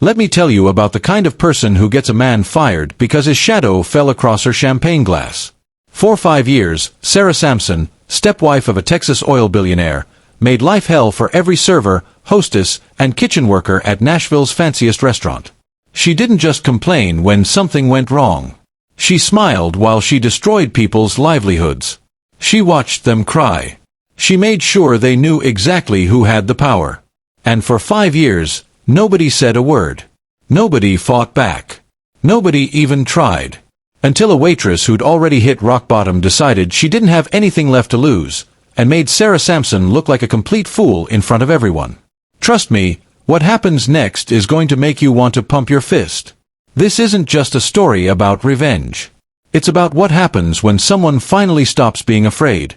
Let me tell you about the kind of person who gets a man fired because his shadow fell across her champagne glass. For 5 years, Sarah Samson, stepwife of a Texas oil billionaire, made life hell for every server, hostess, and kitchen worker at Nashville's fanciest restaurant. She didn't just complain when something went wrong. She smiled while she destroyed people's livelihoods. She watched them cry. She made sure they knew exactly who had the power. And for 5 years, nobody said a word. Nobody fought back. Nobody even tried. Until a waitress who'd already hit rock bottom decided she didn't have anything left to lose, and made Sarah Samson look like a complete fool in front of everyone. Trust me, what happens next is going to make you want to pump your fist. This isn't just a story about revenge. It's about what happens when someone finally stops being afraid.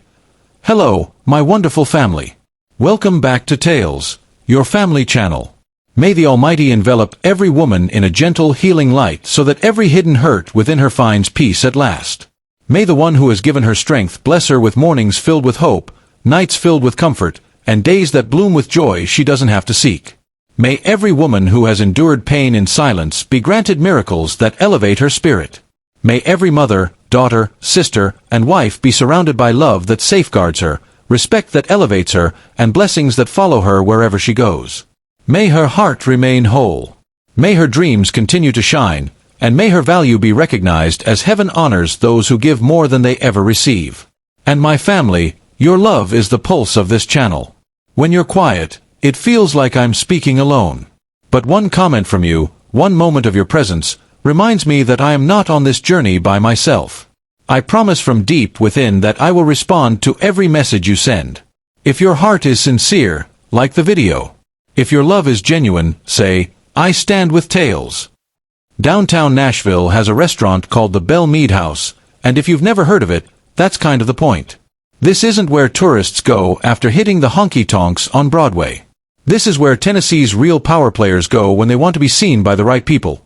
Hello, my wonderful family. Welcome back to Tales, your family channel. May the Almighty envelop every woman in a gentle, healing light so that every hidden hurt within her finds peace at last. May the one who has given her strength bless her with mornings filled with hope, nights filled with comfort, and days that bloom with joy she doesn't have to seek. May every woman who has endured pain in silence be granted miracles that elevate her spirit. May every mother, daughter, sister, and wife be surrounded by love that safeguards her, respect that elevates her, and blessings that follow her wherever she goes. May her heart remain whole. May her dreams continue to shine, and may her value be recognized as heaven honors those who give more than they ever receive. And my family, your love is the pulse of this channel. When you're quiet, it feels like I'm speaking alone. But one comment from you, one moment of your presence, reminds me that I am not on this journey by myself. I promise from deep within that I will respond to every message you send. If your heart is sincere, like the video. If your love is genuine, say, I stand with Tales. Downtown Nashville has a restaurant called the Billionaire'S House, and if you've never heard of it, that's kind of the point. This isn't where tourists go after hitting the honky-tonks on Broadway. This is where Tennessee's real power players go when they want to be seen by the right people.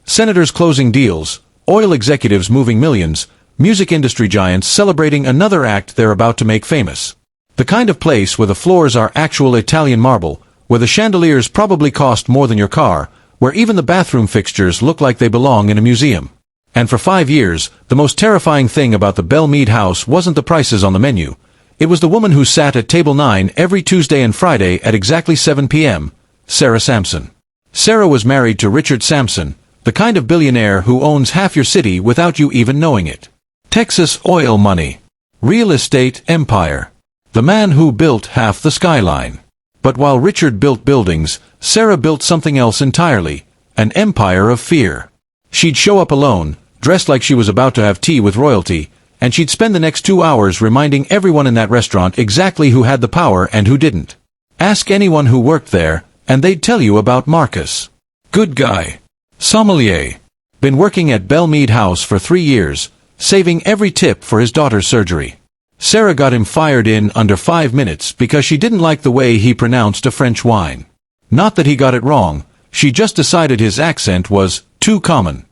Senators closing deals, oil executives moving millions, music industry giants celebrating another act they're about to make famous. The kind of place where the floors are actual Italian marble, where the chandeliers probably cost more than your car, where even the bathroom fixtures look like they belong in a museum. And for 5 years, the most terrifying thing about the Billionaire'S House wasn't the prices on the menu. It was the woman who sat at table 9 every Tuesday and Friday at exactly 7 p.m., Sarah Samson. Sarah was married to Richard Samson, the kind of billionaire who owns half your city without you even knowing it. Texas oil money. Real estate empire. The man who built half the skyline. But while Richard built buildings, Sarah built something else entirely, an empire of fear. She'd show up alone, dressed like she was about to have tea with royalty, and she'd spend the next 2 hours reminding everyone in that restaurant exactly who had the power and who didn't. Ask anyone who worked there, and they'd tell you about Marcus. Good guy. Sommelier. Been working at Billionaire'S House for 3 years, saving every tip for his daughter's surgery. Sarah got him fired in under 5 minutes because she didn't like the way he pronounced a French wine. Not that he got it wrong, she just decided his accent was too common.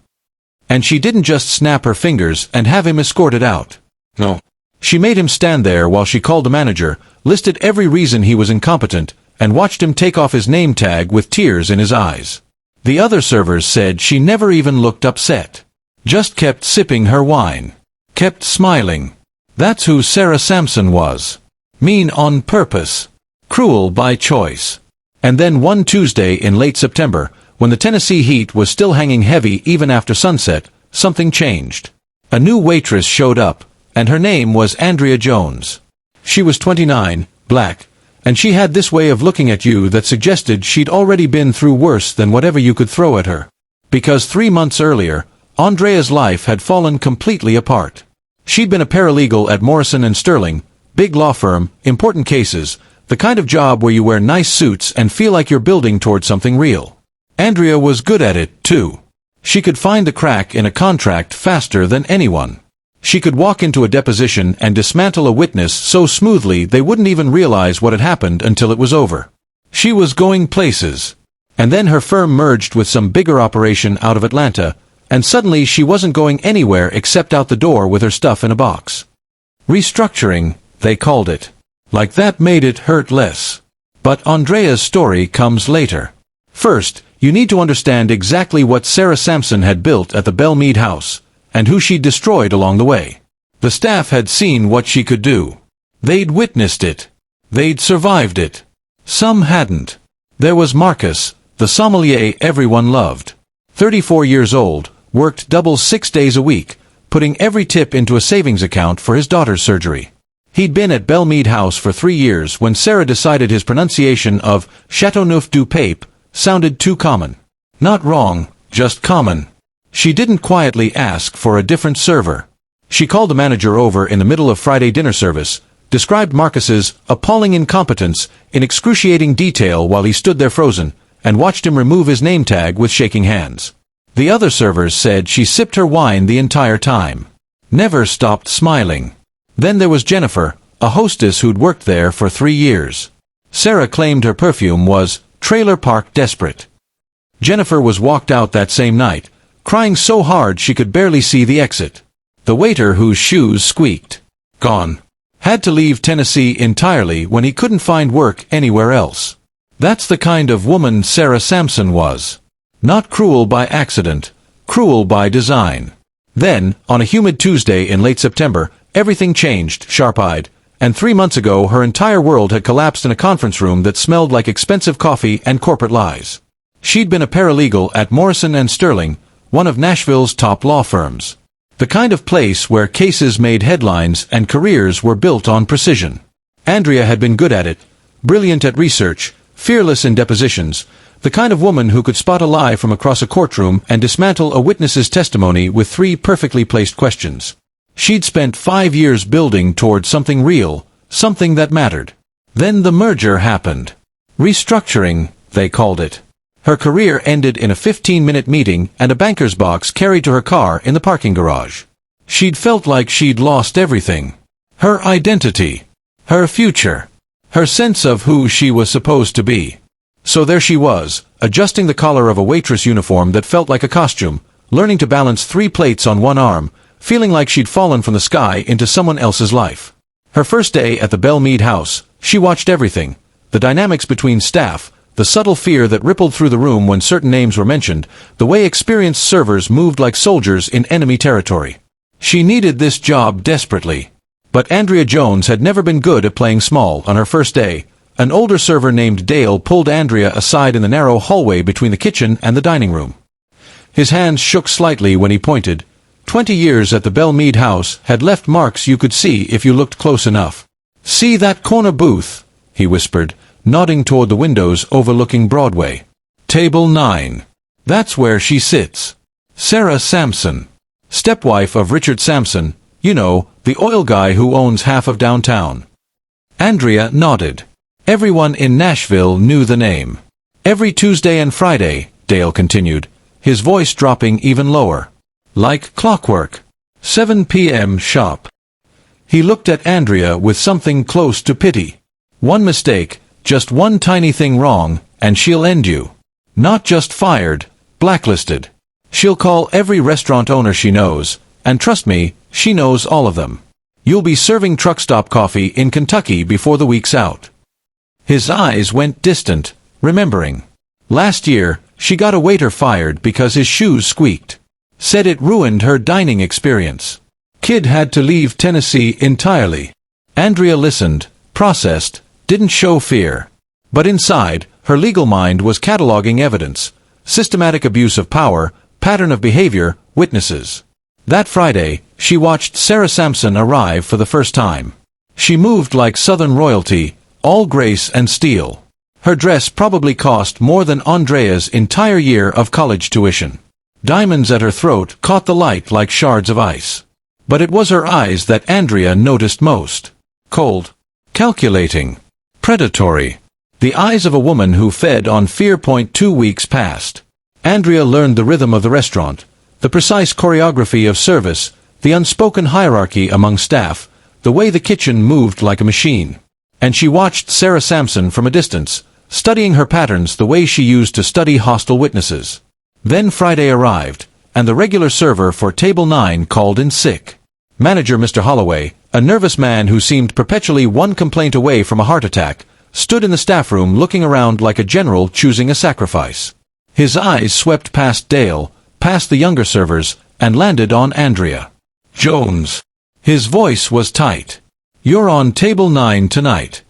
And she didn't just snap her fingers and have him escorted out. No. She made him stand there while she called the manager, listed every reason he was incompetent, and watched him take off his name tag with tears in his eyes. The other servers said she never even looked upset. Just kept sipping her wine. Kept smiling. That's who Sarah Samson was. Mean on purpose. Cruel by choice. And then one Tuesday in late September, when the Tennessee heat was still hanging heavy even after sunset, something changed. A new waitress showed up, and her name was Andrea Jones. She was 29, black, and she had this way of looking at you that suggested she'd already been through worse than whatever you could throw at her. Because 3 months earlier, Andrea's life had fallen completely apart. She'd been a paralegal at Morrison & Sterling, big law firm, important cases, the kind of job where you wear nice suits and feel like you're building toward something real. Andrea was good at it, too. She could find the crack in a contract faster than anyone. She could walk into a deposition and dismantle a witness so smoothly they wouldn't even realize what had happened until it was over. She was going places. And then her firm merged with some bigger operation out of Atlanta, and suddenly she wasn't going anywhere except out the door with her stuff in a box. Restructuring, they called it. Like that made it hurt less. But Andrea's story comes later. First, You need to understand exactly what Sarah Samson had built at the Bellmead house, and who she'd destroyed along the way. The staff had seen what she could do. They'd witnessed it. They'd survived it. Some hadn't. There was Marcus, the sommelier everyone loved. 34 years old, worked double 6 days a week, putting every tip into a savings account for his daughter's surgery. He'd been at Bellmead House for 3 years when Sarah decided his pronunciation of Châteauneuf-du-Pape sounded too common. Not wrong, just common. She didn't quietly ask for a different server. She called the manager over in the middle of Friday dinner service, described Marcus's appalling incompetence in excruciating detail while he stood there frozen, and watched him remove his name tag with shaking hands. The other servers said she sipped her wine the entire time. Never stopped smiling. Then there was Jennifer, a hostess who'd worked there for 3 years. Sarah claimed her perfume was Trailer Park Desperate. Jennifer was walked out that same night, crying so hard she could barely see the exit. The waiter whose shoes squeaked. Gone. Had to leave Tennessee entirely when he couldn't find work anywhere else. That's the kind of woman Sarah Samson was. Not cruel by accident, cruel by design. Then, on a humid Tuesday in late September, everything changed, sharp-eyed, and 3 months ago her entire world had collapsed in a conference room that smelled like expensive coffee and corporate lies. She'd been a paralegal at Morrison & Sterling, one of Nashville's top law firms. The kind of place where cases made headlines and careers were built on precision. Andrea had been good at it, brilliant at research, fearless in depositions, the kind of woman who could spot a lie from across a courtroom and dismantle a witness's testimony with 3 perfectly placed questions. She'd spent 5 years building toward something real, something that mattered. Then the merger happened. Restructuring, they called it. Her career ended in a 15-minute meeting and a banker's box carried to her car in the parking garage. She'd felt like she'd lost everything. Her identity. Her future. Her sense of who she was supposed to be. So there she was, adjusting the collar of a waitress uniform that felt like a costume, learning to balance 3 plates on one arm, feeling like she'd fallen from the sky into someone else's life. Her first day at the Bellmead house, she watched everything. The dynamics between staff, the subtle fear that rippled through the room when certain names were mentioned, the way experienced servers moved like soldiers in enemy territory. She needed this job desperately. But Andrea Jones had never been good at playing small. On her first day, an older server named Dale pulled Andrea aside in the narrow hallway between the kitchen and the dining room. His hands shook slightly when he pointed. 20 years at the Bellmead house had left marks you could see if you looked close enough. "See that corner booth?" he whispered, nodding toward the windows overlooking Broadway. "Table 9. That's where she sits. Sarah Samson. Stepwife of Richard Samson, you know, the oil guy who owns half of downtown." Andrea nodded. Everyone in Nashville knew the name. "Every Tuesday and Friday," Dale continued, his voice dropping even lower. "Like clockwork. 7 p.m. sharp." He looked at Andrea with something close to pity. "One mistake, just one tiny thing wrong, and she'll end you. Not just fired, blacklisted. She'll call every restaurant owner she knows, and trust me, she knows all of them. You'll be serving truck stop coffee in Kentucky before the week's out." His eyes went distant, remembering. Last year, she got a waiter fired because his shoes squeaked. Said it ruined her dining experience. Kid had to leave Tennessee entirely. Andrea listened, processed, didn't show fear. But inside, her legal mind was cataloging evidence. Systematic abuse of power, pattern of behavior, witnesses. That Friday, she watched Sarah Samson arrive for the first time. She moved like Southern royalty, all grace and steel. Her dress probably cost more than Andrea's entire year of college tuition. Diamonds at her throat caught the light like shards of ice. But it was her eyes that Andrea noticed most. Cold. Calculating. Predatory. The eyes of a woman who fed on fear. 2 weeks passed. Andrea learned the rhythm of the restaurant, the precise choreography of service, the unspoken hierarchy among staff, the way the kitchen moved like a machine. And she watched Sarah Samson from a distance, studying her patterns the way she used to study hostile witnesses. Then Friday arrived, and the regular server for Table 9 called in sick. Manager Mr. Holloway, a nervous man who seemed perpetually one complaint away from a heart attack, stood in the staff room looking around like a general choosing a sacrifice. His eyes swept past Dale, past the younger servers, and landed on Andrea Jones. His voice was tight. "You're on table 9 tonight."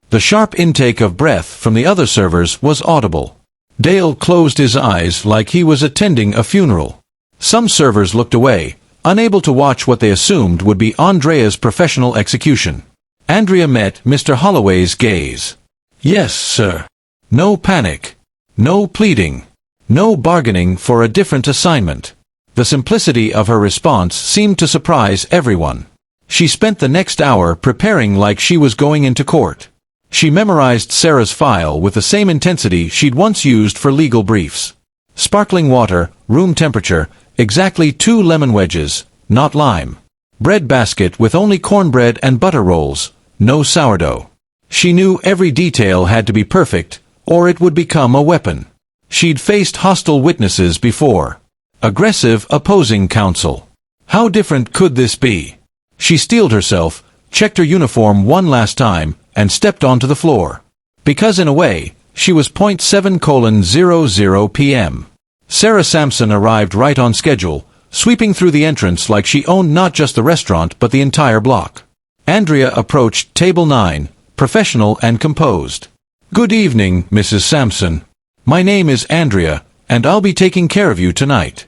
The sharp intake of breath from the other servers was audible. Dale closed his eyes like he was attending a funeral. Some servers looked away, unable to watch what they assumed would be Andrea's professional execution. Andrea met Mr. Holloway's gaze. "Yes, sir." No panic. No pleading. No bargaining for a different assignment. The simplicity of her response seemed to surprise everyone. She spent the next hour preparing like she was going into court. She memorized Sarah's file with the same intensity she'd once used for legal briefs. Sparkling water, room temperature, exactly 2 lemon wedges, not lime. Bread basket with only cornbread and butter rolls, no sourdough. She knew every detail had to be perfect, or it would become a weapon. She'd faced hostile witnesses before. Aggressive opposing counsel. How different could this be? She steeled herself, checked her uniform one last time, and stepped onto the floor. Because in a way, she was 7:00 p.m. Sarah Samson arrived right on schedule, sweeping through the entrance like she owned not just the restaurant but the entire block. Andrea approached table 9, professional and composed. "Good evening, Mrs. Samson. My name is Andrea, and I'll be taking care of you tonight."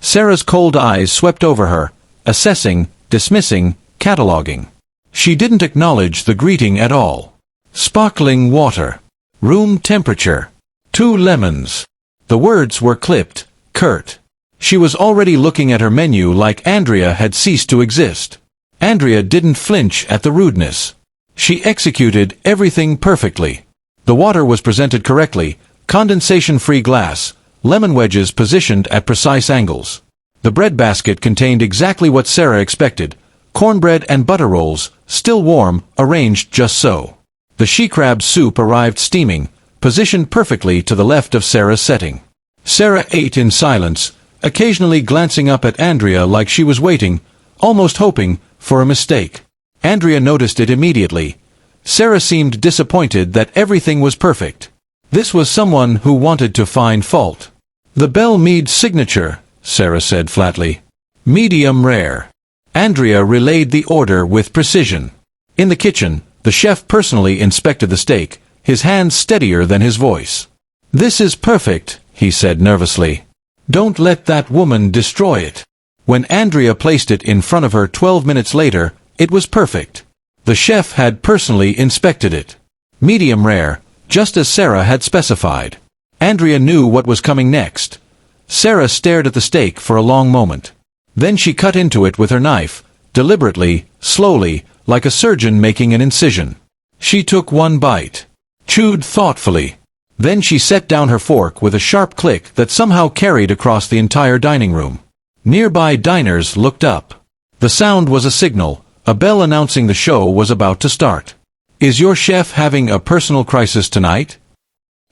Sarah's cold eyes swept over her, assessing, dismissing, cataloging. She didn't acknowledge the greeting at all. Sparkling water. Room temperature. 2 lemons. The words were clipped, curt. She was already looking at her menu like Andrea had ceased to exist. Andrea didn't flinch at the rudeness. She executed everything perfectly. The water was presented correctly, condensation-free glass, lemon wedges positioned at precise angles. The bread basket contained exactly what Sarah expected, cornbread and butter rolls, still warm, arranged just so. The she-crab soup arrived steaming, positioned perfectly to the left of Sarah's setting. Sarah ate in silence, occasionally glancing up at Andrea like she was waiting, almost hoping, for a mistake. Andrea noticed it immediately. Sarah seemed disappointed that everything was perfect. This was someone who wanted to find fault. "The Belle Meade signature," Sarah said flatly. "Medium rare." Andrea relayed the order with precision. In the kitchen, the chef personally inspected the steak, his hands steadier than his voice. "This is perfect," he said nervously. "Don't let that woman destroy it." When Andrea placed it in front of her 12 minutes later, it was perfect. The chef had personally inspected it. Medium rare, just as Sarah had specified. Andrea knew what was coming next. Sarah stared at the steak for a long moment. Then she cut into it with her knife, deliberately, slowly, like a surgeon making an incision. She took one bite. Chewed thoughtfully. Then she set down her fork with a sharp click that somehow carried across the entire dining room. Nearby diners looked up. The sound was a signal, a bell announcing the show was about to start. "Is your chef having a personal crisis tonight?"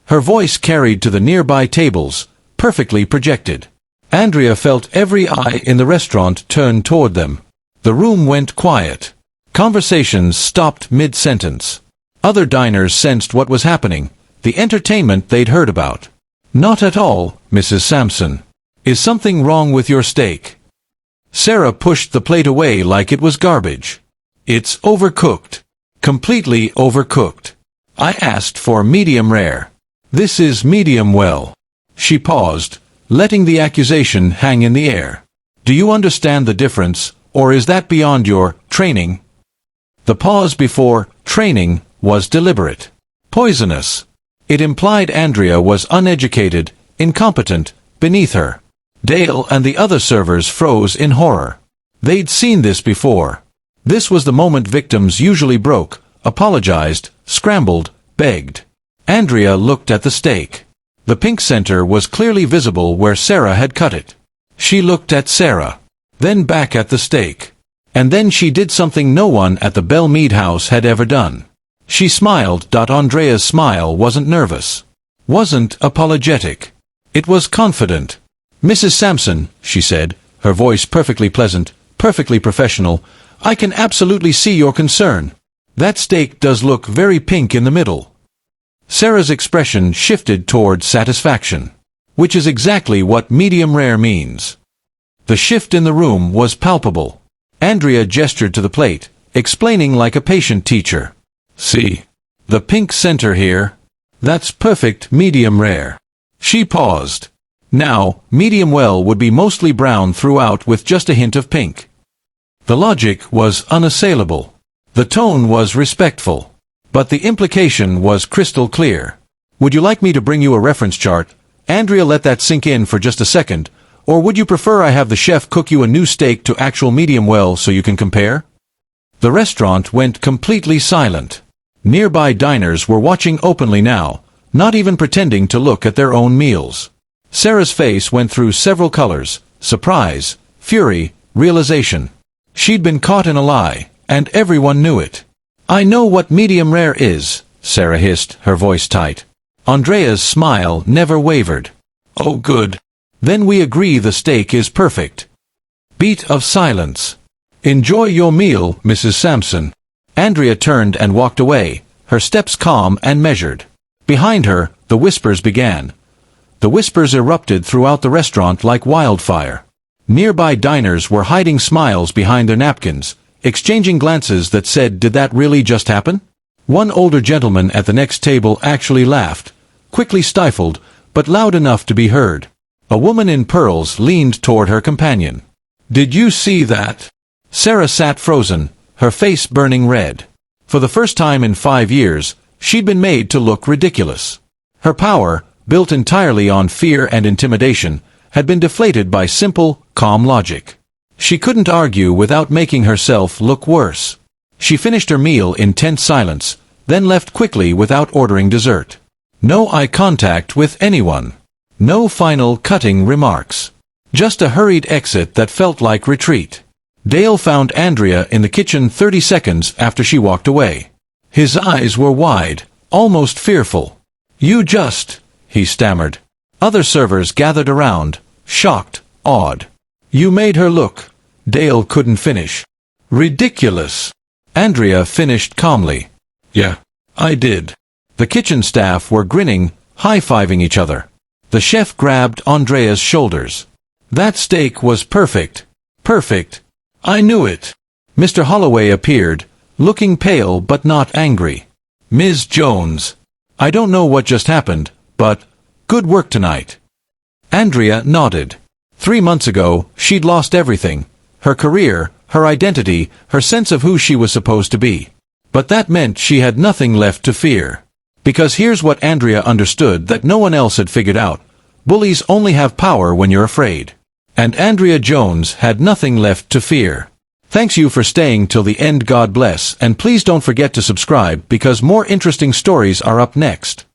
Her voice carried to the nearby tables, perfectly projected. Andrea felt every eye in the restaurant turn toward them. The room went quiet. Conversations stopped mid-sentence. Other diners sensed what was happening, the entertainment they'd heard about. "Not at all, Mrs. Samson. Is something wrong with your steak?" Sarah pushed the plate away like it was garbage. "It's overcooked. Completely overcooked. I asked for medium rare. This is medium well." She paused, letting the accusation hang in the air. "Do you understand the difference, or is that beyond your training?" The pause before training was deliberate. Poisonous. It implied Andrea was uneducated, incompetent, beneath her. Dale and the other servers froze in horror. They'd seen this before. This was the moment victims usually broke, apologized, scrambled, begged. Andrea looked at the steak. The pink center was clearly visible where Sarah had cut it. She looked at Sarah, then back at the steak. And then she did something no one at the Belle Meade house had ever done. She smiled. Andrea's smile wasn't nervous. Wasn't apologetic. It was confident. "Mrs. Samson," she said, her voice perfectly pleasant, perfectly professional, "I can absolutely see your concern. That steak does look very pink in the middle." Sarah's expression shifted toward satisfaction. which is exactly what medium rare means. The shift in the room was palpable. Andrea gestured to the plate, explaining like a patient teacher. See? The pink center here? That's perfect medium rare. She paused. Now, medium well would be mostly brown throughout with just a hint of pink. The logic was unassailable. The tone was respectful. But the implication was crystal clear. Would you like me to bring you a reference chart? Andrea, let that sink in for just a second. Or would you prefer I have the chef cook you a new steak to actual medium well so you can compare? The restaurant went completely silent. Nearby diners were watching openly now, not even pretending to look at their own meals. Sarah's face went through several colors: surprise, fury, realization. She'd been caught in a lie, and everyone knew it. I know what medium rare is, Sarah hissed, her voice tight. Andrea's smile never wavered. Oh good. Then we agree the steak is perfect. Beat of silence. Enjoy your meal, Mrs. Samson. Andrea turned and walked away, her steps calm and measured. Behind her, the whispers began. The whispers erupted throughout the restaurant like wildfire. Nearby diners were hiding smiles behind their napkins, exchanging glances that said, did that really just happen? One older gentleman at the next table actually laughed, quickly stifled, but loud enough to be heard. A woman in pearls leaned toward her companion. Did you see that? Sarah sat frozen, her face burning red. For the first time in 5 years, she'd been made to look ridiculous. Her power, built entirely on fear and intimidation, had been deflated by simple, calm logic. She couldn't argue without making herself look worse. She finished her meal in tense silence, then left quickly without ordering dessert. No eye contact with anyone. No final cutting remarks. Just a hurried exit that felt like retreat. Dale found Andrea in the kitchen 30 seconds after she walked away. His eyes were wide, almost fearful. You just, he stammered. Other servers gathered around, shocked, awed. You made her look. Dale couldn't finish. Ridiculous. Andrea finished calmly. Yeah, I did. The kitchen staff were grinning, high-fiving each other. The chef grabbed Andrea's shoulders. That steak was perfect. Perfect. I knew it. Mr. Holloway appeared, looking pale but not angry. Ms. Jones. I don't know what just happened, but good work tonight. Andrea nodded. 3 months ago, she'd lost everything. Her career, her identity, her sense of who she was supposed to be. But that meant she had nothing left to fear. Because here's what Andrea understood that no one else had figured out. Bullies only have power when you're afraid. And Andrea Jones had nothing left to fear. Thanks you for staying till the end. God bless, and please don't forget to subscribe because more interesting stories are up next.